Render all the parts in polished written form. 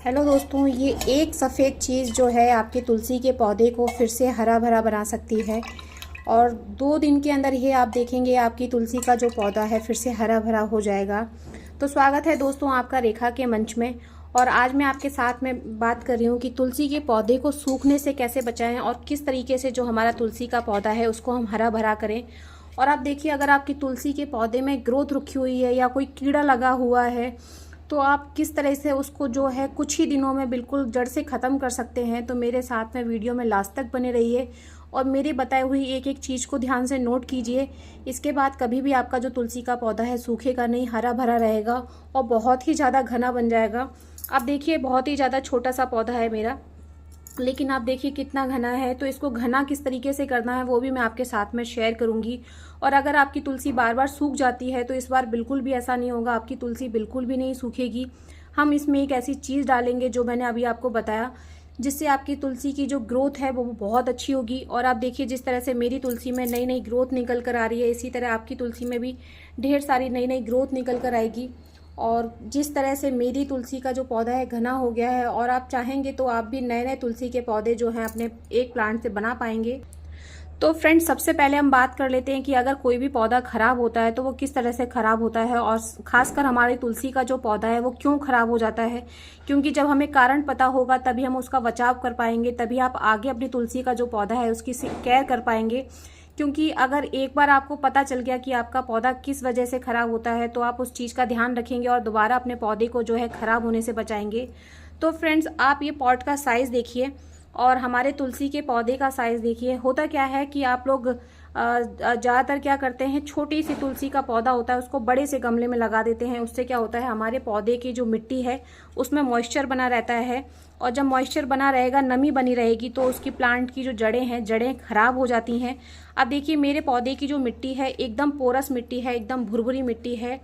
Hello दोस्तों, ये एक सफ़ेद चीज़ जो है आपके तुलसी के पौधे को फिर से हरा भरा बना सकती है। और 2 दिन के अंदर ये आप देखेंगे आपकी तुलसी का जो पौधा है फिर से हरा भरा हो जाएगा। तो स्वागत है दोस्तों आपका रेखा के मंच में। और आज मैं आपके साथ में बात कर रही हूँ कि तुलसी के पौधे को सूखने से कैसे बचाएं और किस तरीके से जो हमारा तुलसी का पौधा है उसको हम हरा भरा करें। और आप देखिए, अगर आपकी तुलसी के पौधे में ग्रोथ रुकी हुई है या कोई कीड़ा लगा हुआ है तो आप किस तरह से उसको जो है कुछ ही दिनों में बिल्कुल जड़ से ख़त्म कर सकते हैं। तो मेरे साथ में वीडियो में लास्ट तक बने रहिए और मेरी बताई हुई एक एक चीज़ को ध्यान से नोट कीजिए। इसके बाद कभी भी आपका जो तुलसी का पौधा है सूखेगा नहीं, हरा भरा रहेगा और बहुत ही ज़्यादा घना बन जाएगा। आप देखिए, बहुत ही ज़्यादा छोटा सा पौधा है मेरा, लेकिन आप देखिए कितना घना है। तो इसको घना किस तरीके से करना है वो भी मैं आपके साथ में शेयर करूंगी। और अगर आपकी तुलसी बार बार सूख जाती है तो इस बार बिल्कुल भी ऐसा नहीं होगा, आपकी तुलसी बिल्कुल भी नहीं सूखेगी। हम इसमें एक ऐसी चीज़ डालेंगे जो मैंने अभी आपको बताया, जिससे आपकी तुलसी की जो ग्रोथ है वो बहुत अच्छी होगी। और आप देखिए, जिस तरह से मेरी तुलसी में नई नई ग्रोथ निकल कर आ रही है, इसी तरह आपकी तुलसी में भी ढेर सारी नई नई ग्रोथ निकल कर आएगी। और जिस तरह से मेरी तुलसी का जो पौधा है घना हो गया है, और आप चाहेंगे तो आप भी नए नए तुलसी के पौधे जो हैं अपने एक प्लांट से बना पाएंगे। तो फ्रेंड्स, सबसे पहले हम बात कर लेते हैं कि अगर कोई भी पौधा खराब होता है तो वो किस तरह से खराब होता है, और खासकर हमारी तुलसी का जो पौधा है वो क्यों खराब हो जाता है। क्योंकि जब हमें कारण पता होगा तभी हम उसका बचाव कर पाएंगे, तभी आप आगे अपनी तुलसी का जो पौधा है उसकी केयर कर पाएंगे। क्योंकि अगर एक बार आपको पता चल गया कि आपका पौधा किस वजह से खराब होता है तो आप उस चीज़ का ध्यान रखेंगे और दोबारा अपने पौधे को जो है खराब होने से बचाएंगे। तो फ्रेंड्स, आप ये पॉट का साइज़ देखिए और हमारे तुलसी के पौधे का साइज़ देखिए। होता क्या है कि आप लोग ज़्यादातर क्या करते हैं, छोटी सी तुलसी का पौधा होता है उसको बड़े से गमले में लगा देते हैं। उससे क्या होता है, हमारे पौधे की जो मिट्टी है उसमें मॉइस्चर बना रहता है, और जब मॉइस्चर बना रहेगा, नमी बनी रहेगी, तो उसकी प्लांट की जो जड़ें हैं, जड़ें खराब हो जाती हैं। अब देखिए, मेरे पौधे की जो मिट्टी है एकदम पोरस मिट्टी है, एकदम भुरभुरी मिट्टी है।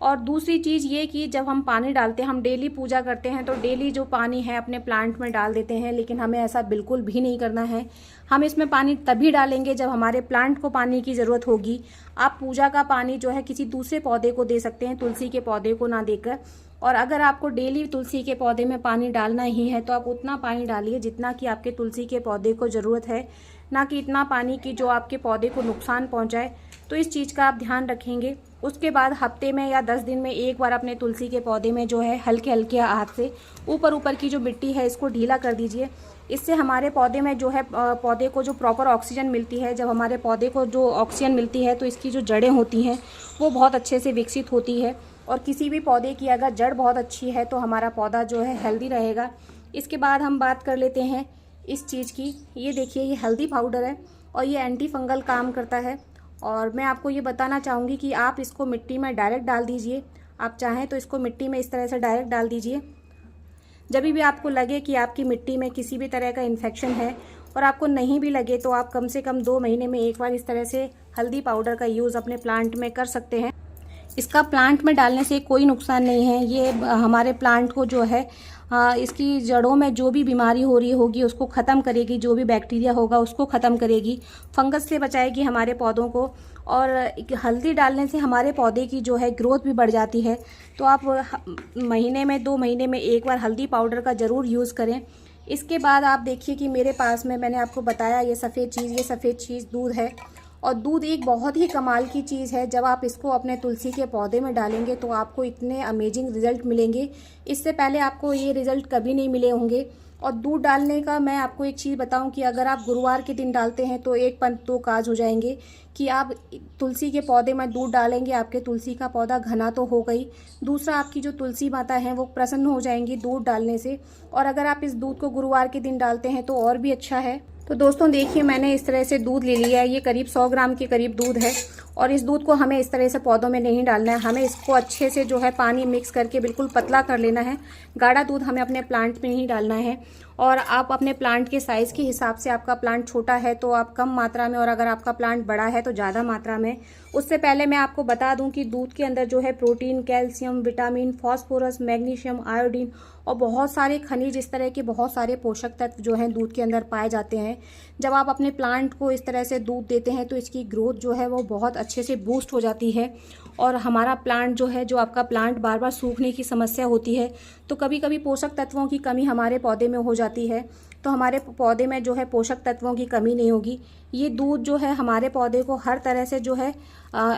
और दूसरी चीज़ ये कि जब हम पानी डालते हैं, हम डेली पूजा करते हैं तो डेली जो पानी है अपने प्लांट में डाल देते हैं, लेकिन हमें ऐसा बिल्कुल भी नहीं करना है। हम इसमें पानी तभी डालेंगे जब हमारे प्लांट को पानी की ज़रूरत होगी। आप पूजा का पानी जो है किसी दूसरे पौधे को दे सकते हैं, तुलसी के पौधे को ना देकर। और अगर आपको डेली तुलसी के पौधे में पानी डालना ही है तो आप उतना पानी डालिए जितना कि आपके तुलसी के पौधे को ज़रूरत है, ना कि इतना पानी की जो आपके पौधे को नुकसान पहुंचाए। तो इस चीज़ का आप ध्यान रखेंगे। उसके बाद हफ्ते में या 10 दिन में एक बार अपने तुलसी के पौधे में जो है हल्के हल्के हाथ से ऊपर की जो मिट्टी है इसको ढीला कर दीजिए। इससे हमारे पौधे में जो है पौधे को जो प्रॉपर ऑक्सीजन मिलती है। जब हमारे पौधे को जो ऑक्सीजन मिलती है तो इसकी जो जड़ें होती हैं वो बहुत अच्छे से विकसित होती है। और किसी भी पौधे की अगर जड़ बहुत अच्छी है तो हमारा पौधा जो है हेल्दी रहेगा। इसके बाद हम बात कर लेते हैं इस चीज़ की। ये देखिए, ये हल्दी पाउडर है और ये एंटी फंगल काम करता है। और मैं आपको ये बताना चाहूँगी कि आप इसको मिट्टी में डायरेक्ट डाल दीजिए। आप चाहें तो इसको मिट्टी में इस तरह से डायरेक्ट डाल दीजिए। जब भी आपको लगे कि आपकी मिट्टी में किसी भी तरह का इन्फेक्शन है, और आपको नहीं भी लगे, तो आप कम से कम 2 महीने में एक बार इस तरह से हल्दी पाउडर का यूज़ अपने प्लांट में कर सकते हैं। इसका प्लांट में डालने से कोई नुकसान नहीं है। ये हमारे प्लांट को जो है इसकी जड़ों में जो भी बीमारी हो रही होगी उसको ख़त्म करेगी, जो भी बैक्टीरिया होगा उसको ख़त्म करेगी, फंगस से बचाएगी हमारे पौधों को। और हल्दी डालने से हमारे पौधे की जो है ग्रोथ भी बढ़ जाती है। तो आप महीने में 2 महीने में एक बार हल्दी पाउडर का ज़रूर यूज़ करें। इसके बाद आप देखिए कि मेरे पास में, मैंने आपको बताया, ये सफ़ेद चीज़ दूध है। और दूध एक बहुत ही कमाल की चीज़ है। जब आप इसको अपने तुलसी के पौधे में डालेंगे तो आपको इतने अमेजिंग रिज़ल्ट मिलेंगे, इससे पहले आपको ये रिज़ल्ट कभी नहीं मिले होंगे। और दूध डालने का मैं आपको एक चीज़ बताऊं कि अगर आप गुरुवार के दिन डालते हैं तो एक पंथ 2 काज हो जाएंगे कि आप तुलसी के पौधे में दूध डालेंगे, आपके तुलसी का पौधा घना तो हो गई, दूसरा आपकी जो तुलसी माता है वो प्रसन्न हो जाएंगी दूध डालने से। और अगर आप इस दूध को गुरुवार के दिन डालते हैं तो और भी अच्छा है। तो दोस्तों देखिए, मैंने इस तरह से दूध ले लिया है। ये करीब 100 ग्राम के करीब दूध है। और इस दूध को हमें इस तरह से पौधों में नहीं डालना है, हमें इसको अच्छे से जो है पानी मिक्स करके बिल्कुल पतला कर लेना है। गाढ़ा दूध हमें अपने प्लांट में नहीं डालना है। और आप अपने प्लांट के साइज़ के हिसाब से, आपका प्लांट छोटा है तो आप कम मात्रा में, और अगर आपका प्लांट बड़ा है तो ज़्यादा मात्रा में। उससे पहले मैं आपको बता दूं कि दूध के अंदर जो है protein, calcium, vitamin, phosphorus, magnesium, iodine और बहुत सारे खनिज, इस तरह के बहुत सारे पोषक तत्व जो हैं दूध के अंदर पाए जाते हैं। जब आप अपने प्लांट को इस तरह से दूध देते हैं तो इसकी ग्रोथ जो है वो बहुत अच्छे से बूस्ट हो जाती है। और हमारा प्लांट जो है, जो आपका प्लांट बार बार सूखने की समस्या होती है, तो कभी कभी पोषक तत्वों की कमी हमारे पौधे में हो जाती है, तो हमारे पौधे में जो है पोषक तत्वों की कमी नहीं होगी। ये दूध जो है हमारे पौधे को हर तरह से जो है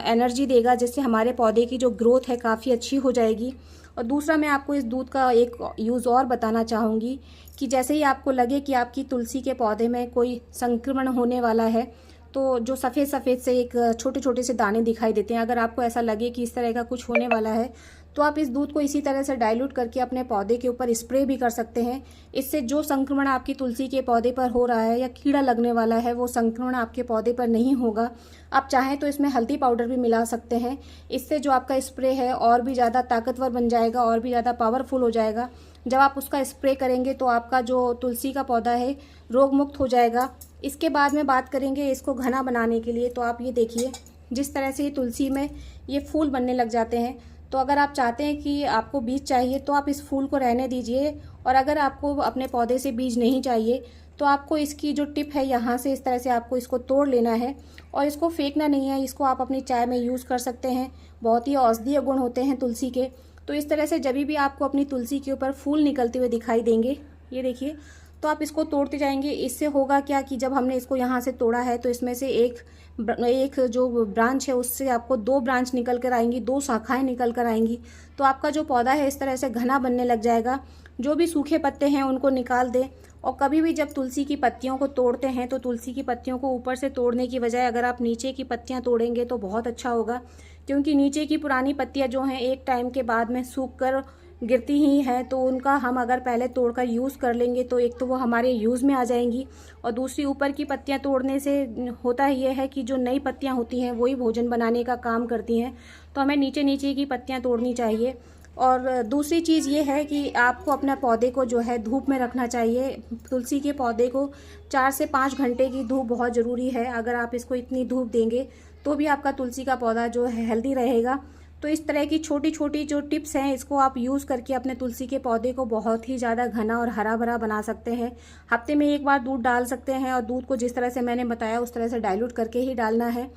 एनर्जी देगा, जिससे हमारे पौधे की जो ग्रोथ है काफ़ी अच्छी हो जाएगी। और दूसरा मैं आपको इस दूध का एक यूज़ और बताना चाहूँगी कि जैसे ही आपको लगे कि आपकी तुलसी के पौधे में कोई संक्रमण होने वाला है, तो जो सफ़ेद सफ़ेद से एक छोटे छोटे से दाने दिखाई देते हैं, अगर आपको ऐसा लगे कि इस तरह का कुछ होने वाला है, तो आप इस दूध को इसी तरह से डाइल्यूट करके अपने पौधे के ऊपर स्प्रे भी कर सकते हैं। इससे जो संक्रमण आपकी तुलसी के पौधे पर हो रहा है या कीड़ा लगने वाला है, वो संक्रमण आपके पौधे पर नहीं होगा। आप चाहें तो इसमें हल्दी पाउडर भी मिला सकते हैं। इससे जो आपका स्प्रे है और भी ज़्यादा ताकतवर बन जाएगा और भी ज़्यादा पावरफुल हो जाएगा। जब आप उसका स्प्रे करेंगे तो आपका जो तुलसी का पौधा है रोग मुक्त हो जाएगा। इसके बाद में बात करेंगे इसको घना बनाने के लिए। तो आप ये देखिए, जिस तरह से ये तुलसी में ये फूल बनने लग जाते हैं, तो अगर आप चाहते हैं कि आपको बीज चाहिए तो आप इस फूल को रहने दीजिए, और अगर आपको अपने पौधे से बीज नहीं चाहिए तो आपको इसकी जो टिप है यहाँ से इस तरह से आपको इसको तोड़ लेना है, और इसको फेंकना नहीं है। इसको आप अपनी चाय में यूज़ कर सकते हैं। बहुत ही औषधीय गुण होते हैं तुलसी के। तो इस तरह से जब भी आपको अपनी तुलसी के ऊपर फूल निकलते हुए दिखाई देंगे, ये देखिए, तो आप इसको तोड़ते जाएंगे। इससे होगा क्या कि जब हमने इसको यहाँ से तोड़ा है तो इसमें से एक जो ब्रांच है उससे आपको 2 ब्रांच निकल कर आएंगी, 2 शाखाएं निकल कर आएंगी। तो आपका जो पौधा है इस तरह से घना बनने लग जाएगा। जो भी सूखे पत्ते हैं उनको निकाल दें, और कभी भी जब तुलसी की पत्तियों को तोड़ते हैं तो तुलसी की पत्तियों को ऊपर से तोड़ने की बजाय अगर आप नीचे की पत्तियाँ तोड़ेंगे तो बहुत अच्छा होगा, क्योंकि नीचे की पुरानी पत्तियाँ जो हैं एक टाइम के बाद में सूख कर गिरती ही हैं, तो उनका हम अगर पहले तोड़कर यूज़ कर लेंगे तो एक तो वो हमारे यूज़ में आ जाएंगी, और दूसरी ऊपर की पत्तियां तोड़ने से होता ये है कि जो नई पत्तियां होती हैं वही भोजन बनाने का काम करती हैं। तो हमें नीचे नीचे की पत्तियां तोड़नी चाहिए। और दूसरी चीज़ ये है कि आपको अपना पौधे को जो है धूप में रखना चाहिए। तुलसी के पौधे को 4 से 5 घंटे की धूप बहुत ज़रूरी है। अगर आप इसको इतनी धूप देंगे तो भी आपका तुलसी का पौधा जो है हेल्दी रहेगा। तो इस तरह की छोटी छोटी जो टिप्स हैं, इसको आप यूज़ करके अपने तुलसी के पौधे को बहुत ही ज़्यादा घना और हरा भरा बना सकते हैं। हफ्ते में एक बार दूध डाल सकते हैं, और दूध को जिस तरह से मैंने बताया उस तरह से डाइल्यूट करके ही डालना है।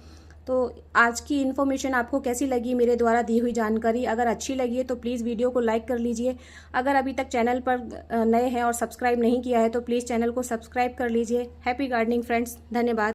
तो आज की इन्फॉर्मेशन आपको कैसी लगी, मेरे द्वारा दी हुई जानकारी? अगर अच्छी लगी है तो प्लीज़ वीडियो को लाइक कर लीजिए। अगर अभी तक चैनल पर नए हैं और सब्सक्राइब नहीं किया है तो प्लीज़ चैनल को सब्सक्राइब कर लीजिए। हैप्पी गार्डनिंग फ्रेंड्स, धन्यवाद।